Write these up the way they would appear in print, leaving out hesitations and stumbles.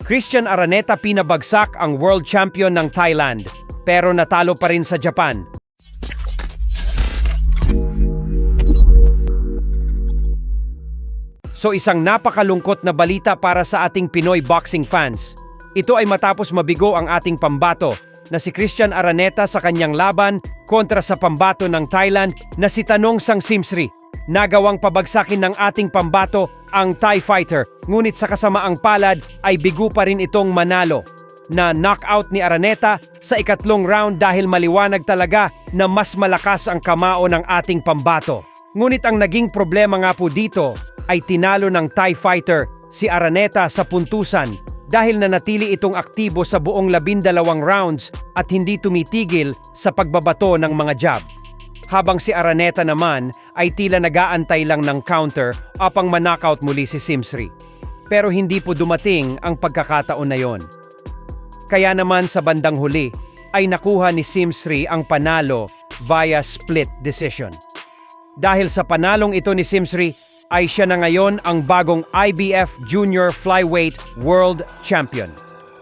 Christian Araneta pinabagsak ang world champion ng Thailand, pero natalo pa rin sa Japan. So isang napakalungkot na balita para sa ating Pinoy boxing fans. Ito ay matapos mabigo ang ating pambato na si Christian Araneta sa kanyang laban kontra sa pambato ng Thailand na si Tanong Sangsimsri. Nagawang pabagsakin ng ating pambato ang Thai fighter, ngunit sa kasamaang palad ay bigo pa rin itong manalo. Na knockout ni Araneta sa ikatlong round dahil maliwanag talaga na mas malakas ang kamao ng ating pambato. Ngunit ang naging problema nga po dito ay tinalo ng Thai fighter si Araneta sa puntusan dahil nanatili itong aktibo sa buong 12 rounds at hindi tumitigil sa pagbabato ng mga jab. Habang si Araneta naman ay tila nag-aantay lang ng counter upang ma-knockout muli si Simsri. Pero hindi po dumating ang pagkakataon na yon. Kaya naman sa bandang huli ay nakuha ni Simsri ang panalo via split decision. Dahil sa panalong ito ni Simsri ay siya na ngayon ang bagong IBF Junior Flyweight World Champion.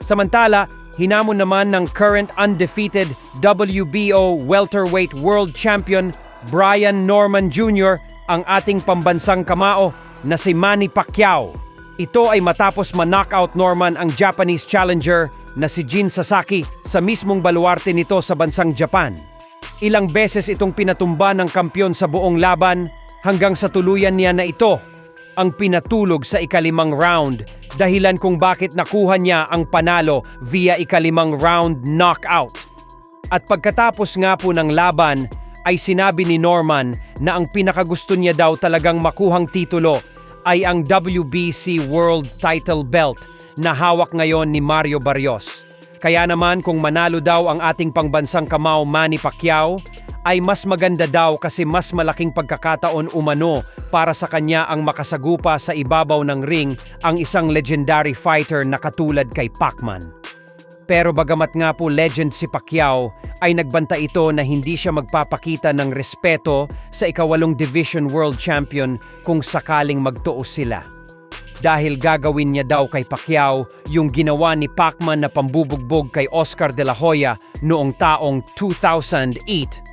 Samantala, hinamon naman ng current undefeated WBO Welterweight World Champion Brian Norman Jr. ang ating pambansang kamao na si Manny Pacquiao. Ito ay matapos ma-knockout Norman ang Japanese challenger na si Jin Sasaki sa mismong baluarte nito sa bansang Japan. Ilang beses itong pinatumba ng kampyon sa buong laban hanggang sa tuluyan niya na ito ang pinatulog sa ikalimang round, dahilan kung bakit nakuha niya ang panalo via ikalimang round knockout. At pagkatapos nga po ng laban ay sinabi ni Norman na ang pinakagusto niya daw talagang makuhang titulo ay ang WBC World Title Belt na hawak ngayon ni Mario Barrios. Kaya naman kung manalo daw ang ating pangbansang kamao Manny Pacquiao, ay mas maganda daw kasi mas malaking pagkakataon umano para sa kanya ang makasagupa sa ibabaw ng ring ang isang legendary fighter na katulad kay Pacman. Pero bagamat nga po legend si Pacquiao, ay nagbanta ito na hindi siya magpapakita ng respeto sa ika-8 Division World Champion kung sakaling magtuos sila. Dahil gagawin niya daw kay Pacquiao yung ginawa ni Pacman na pambubugbog kay Oscar de la Hoya noong taong 2008